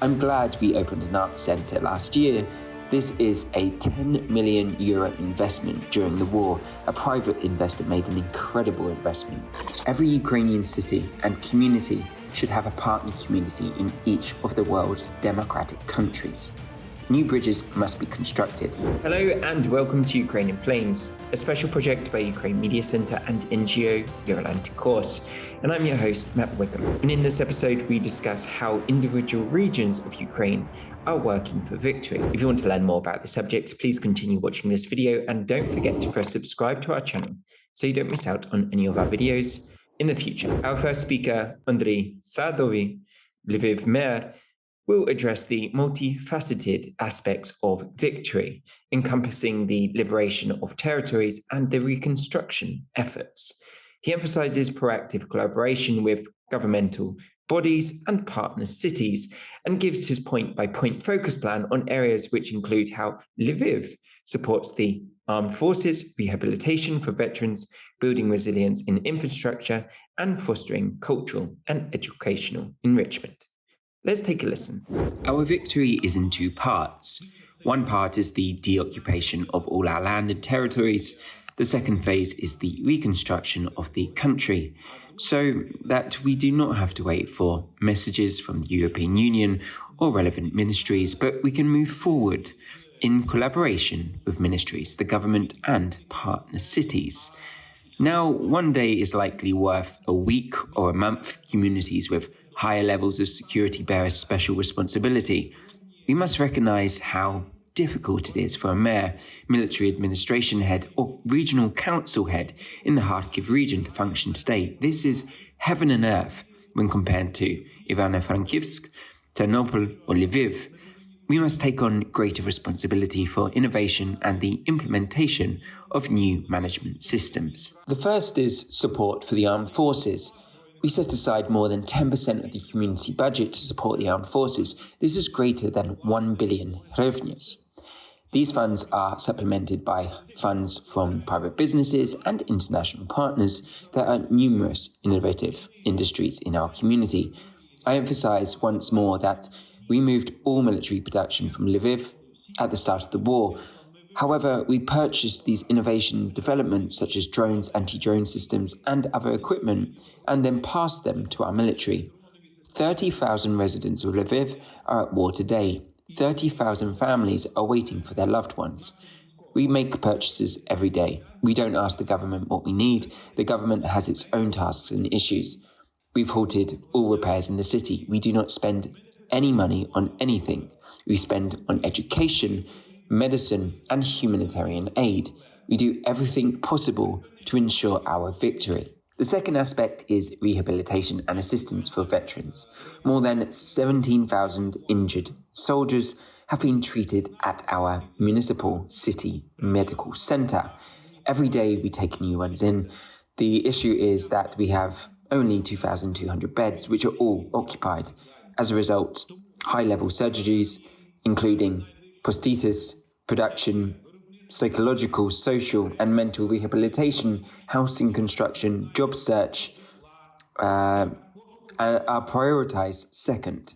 I'm glad we opened an arts centre last year. This is a €10 million investment during the war. A private investor made an incredible investment. Every Ukrainian city and community should have a partner community in each of the world's democratic countries. New bridges must be constructed. Hello and welcome to Ukraine in Flames, a special project by Ukraine Media Centre and NGO Euroatlantic Course. And I'm your host, Matt Wickham. And in this episode, we discuss how individual regions of Ukraine are working for victory. If you want to learn more about the subject, please continue watching this video and don't forget to press subscribe to our channel so you don't miss out on any of our videos in the future. Our first speaker, Andriy Sadovyi, Lviv mayor, will address the multifaceted aspects of victory, encompassing the liberation of territories and the reconstruction efforts. He emphasizes proactive collaboration with governmental bodies and partner cities and gives his point-by-point focus plan on areas which include how Lviv supports the armed forces, rehabilitation for veterans, building resilience in infrastructure, and fostering cultural and educational enrichment. Let's take a listen. Our victory is in two parts. One part is the deoccupation of all our land and territories. The second phase is the reconstruction of the country, so that we do not have to wait for messages from the European Union or relevant ministries, but we can move forward in collaboration with ministries, the government and partner cities. Now, one day is likely worth a week or a month. Communities with higher levels of security bear a special responsibility. We must recognise how difficult it is for a mayor, military administration head, or regional council head in the Kharkiv region to function today. This is heaven and earth when compared to Ivano-Frankivsk, Ternopil, or Lviv. We must take on greater responsibility for innovation and the implementation of new management systems. The first is support for the armed forces. We set aside more than 10% of the community budget to support the armed forces. This is greater than 1 billion hryvnias. These funds are supplemented by funds from private businesses and international partners. There are numerous innovative industries in our community. I emphasize once more that we moved all military production from Lviv at the start of the war. However, we purchased these innovation developments such as drones, anti-drone systems and other equipment and then passed them to our military. 30,000 residents of Lviv are at war today. 30,000 families are waiting for their loved ones. We make purchases every day. We don't ask the government what we need. The government has its own tasks and issues. We've halted all repairs in the city. We do not spend any money on anything. We spend on education, medicine, and humanitarian aid. We do everything possible to ensure our victory. The second aspect is rehabilitation and assistance for veterans. More than 17,000 injured soldiers have been treated at our municipal city medical centre. Every day we take new ones in. The issue is that we have only 2,200 beds, which are all occupied. As a result, high-level surgeries, including prosthesis, production, psychological, social and mental rehabilitation, housing construction, job search are prioritised second.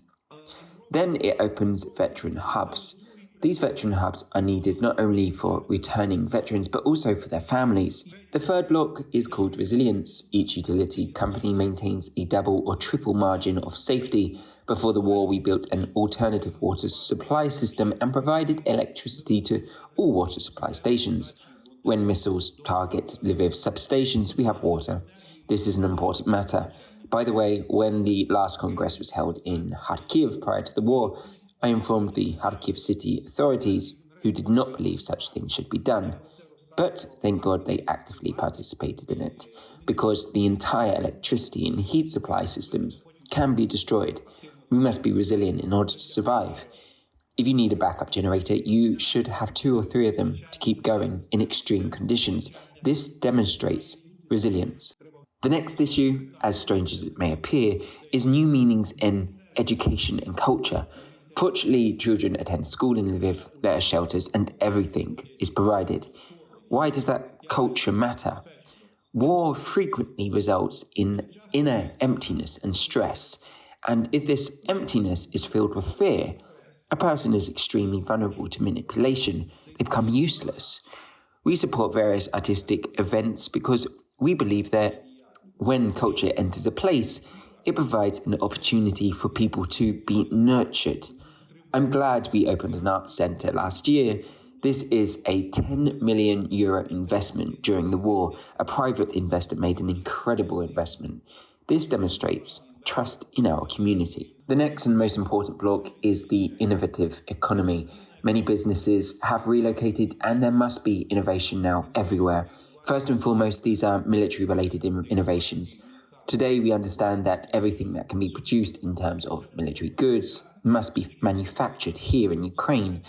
Then it opens veteran hubs. These veteran hubs are needed not only for returning veterans, but also for their families. The third block is called resilience. Each utility company maintains a double or triple margin of safety. Before the war, we built an alternative water supply system and provided electricity to all water supply stations. When missiles target Lviv substations, we have water. This is an important matter. By the way, when the last Congress was held in Kharkiv prior to the war, I informed the Kharkiv city authorities, who did not believe such things should be done. But thank God they actively participated in it, because the entire electricity and heat supply systems can be destroyed. We must be resilient in order to survive. If you need a backup generator, you should have 2 or 3 of them to keep going in extreme conditions. This demonstrates resilience. The next issue, as strange as it may appear, is new meanings in education and culture. Fortunately, children attend school in Lviv, there are shelters, and everything is provided. Why does that culture matter? War frequently results in inner emptiness and stress, And if this emptiness is filled with fear, a person is extremely vulnerable to manipulation. They become useless. We support various artistic events because we believe that when culture enters a place, it provides an opportunity for people to be nurtured. I'm glad we opened an arts centre last year. This is a €10 million investment during the war. A private investor made an incredible investment. This demonstrates trust in our community. The next and most important block is the innovative economy. Many businesses have relocated and there must be innovation now everywhere. First and foremost, these are military-related innovations. Today, we understand that everything that can be produced in terms of military goods must be manufactured here in Ukraine.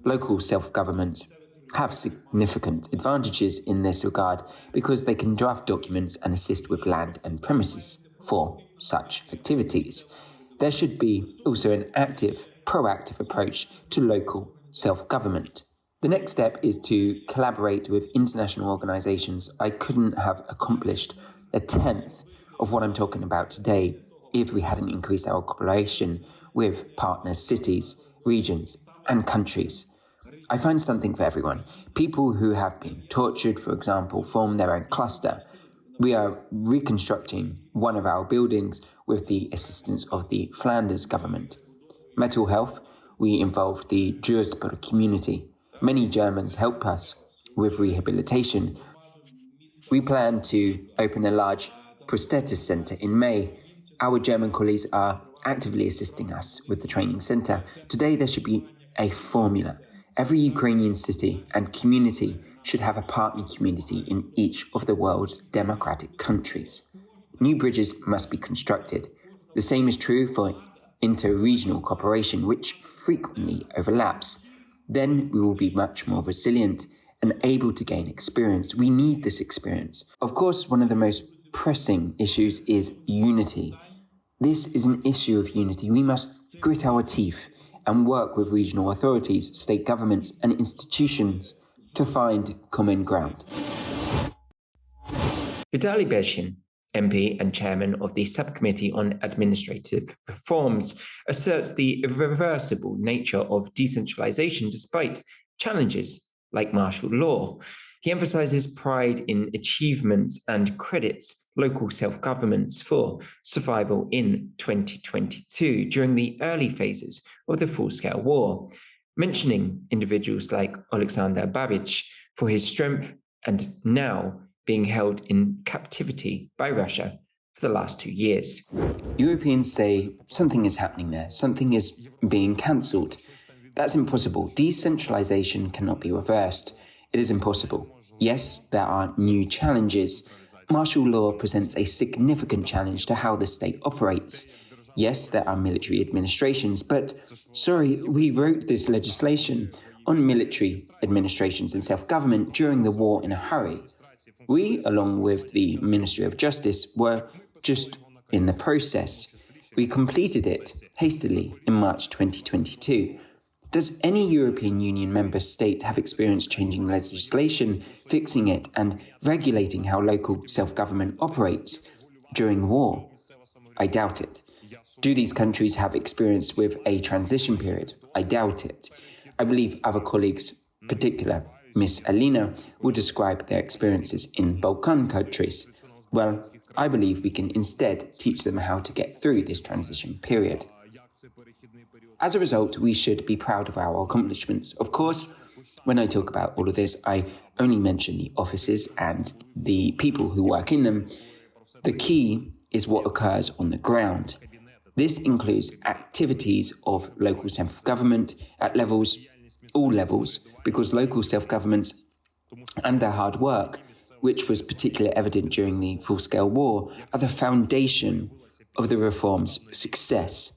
Local self-governments have significant advantages in this regard because they can draft documents and assist with land and premises for such activities. There should be also an active, proactive approach to local self-government. The next step is to collaborate with international organizations. I couldn't have accomplished a tenth of what I'm talking about today if we hadn't increased our cooperation with partner cities, regions, and countries. I find something for everyone. People who have been tortured, for example, form their own cluster. We are reconstructing one of our buildings with the assistance of the Flanders government. Mental health, we involved the Duisburg community. Many Germans help us with rehabilitation. We plan to open a large prosthesis centre in May. Our German colleagues are actively assisting us with the training centre. Today there should be a formula. Every Ukrainian city and community should have a partner community in each of the world's democratic countries. New bridges must be constructed. The same is true for inter-regional cooperation, which frequently overlaps. Then we will be much more resilient and able to gain experience. We need this experience. Of course, one of the most pressing issues is unity. This is an issue of unity. We must grit our teeth and work with regional authorities, state governments and institutions to find common ground. Vitalii Bezhin, MP and chairman of the Subcommittee on Administrative Reforms, asserts the irreversible nature of decentralization despite challenges like martial law. He emphasizes pride in achievements and credits local self-governments for survival in 2022 during the early phases of the full-scale war, mentioning individuals like Alexander Babich for his strength and now being held in captivity by Russia for the last 2 years. Europeans say something is happening there, something is being cancelled. That's impossible. Decentralization cannot be reversed. It is impossible. Yes, there are new challenges. Martial law presents a significant challenge to how the state operates. Yes, there are military administrations, but we wrote this legislation on military administrations and self-government during the war in a hurry. We, along with the Ministry of Justice, were just in the process. We completed it hastily in March 2022. Does any European Union member state have experience changing legislation, fixing it, and regulating how local self-government operates during war? I doubt it. Do these countries have experience with a transition period? I doubt it. I believe other colleagues, particular Ms. Alina, will describe their experiences in Balkan countries. Well, I believe we can instead teach them how to get through this transition period. As a result, we should be proud of our accomplishments. Of course, when I talk about all of this, I only mention the offices and the people who work in them. The key is what occurs on the ground. This includes activities of local self-government at all levels, because local self-governments and their hard work, which was particularly evident during the full-scale war, are the foundation of the reform's success.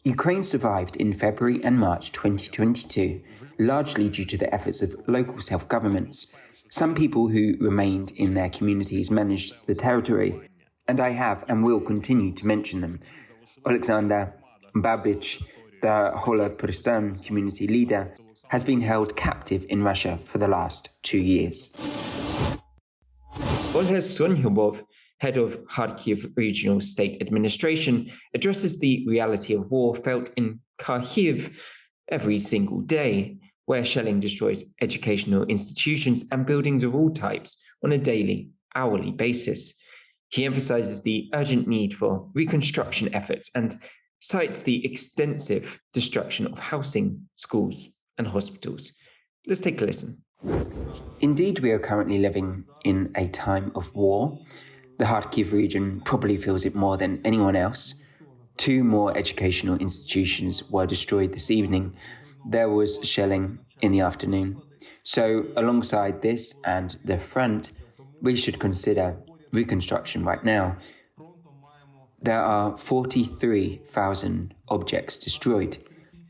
Ukraine survived in February and March 2022, largely due to the efforts of local self-governments. Some people who remained in their communities managed the territory, and I have and will continue to mention them. Alexander Babich, the Oleh community leader, has been held captive in Russia for the last 2 years. Oleh Syniehubov, head of Kharkiv Regional State Administration, addresses the reality of war felt in Kharkiv every single day, where shelling destroys educational institutions and buildings of all types on a daily, hourly basis. He emphasizes the urgent need for reconstruction efforts and cites the extensive destruction of housing, schools, and hospitals. Let's take a listen. Indeed, we are currently living in a time of war. The Kharkiv region probably feels it more than anyone else. 2 more educational institutions were destroyed this evening. There was shelling in the afternoon. So alongside this and the front, we should consider reconstruction right now. There are 43,000 objects destroyed.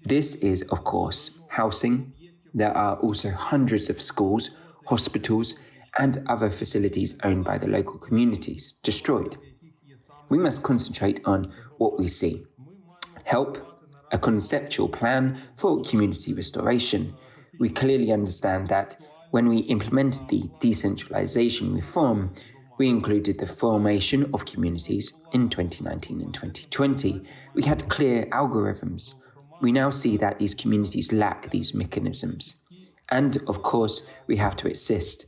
This is, of course, housing. There are also hundreds of schools, hospitals, and other facilities owned by the local communities destroyed. We must concentrate on what we see. Help, a conceptual plan for community restoration. We clearly understand that when we implemented the decentralization reform, we included the formation of communities in 2019 and 2020. We had clear algorithms. We now see that these communities lack these mechanisms. And, of course, we have to assist,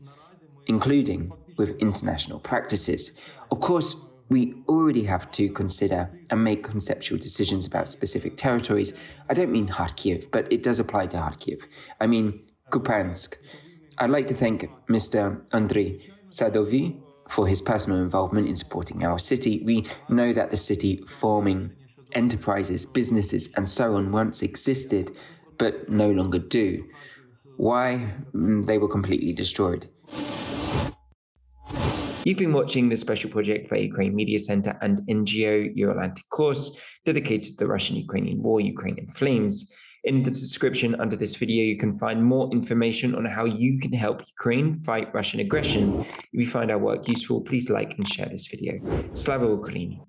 including with international practices. Of course, we already have to consider and make conceptual decisions about specific territories. I don't mean Kharkiv, but it does apply to Kharkiv. I mean Kupiansk. I'd like to thank Mr. Andriy Sadovyi for his personal involvement in supporting our city. We know that the city forming enterprises, businesses, and so on once existed, but no longer do. Why? They were completely destroyed. You've been watching the special project by Ukraine Media Center and NGO Euro-Atlantic course dedicated to the Russian-Ukrainian war, Ukraine in Flames. In the description under this video, you can find more information on how you can help Ukraine fight Russian aggression. If you find our work useful, please like and share this video. Slava Ukraini.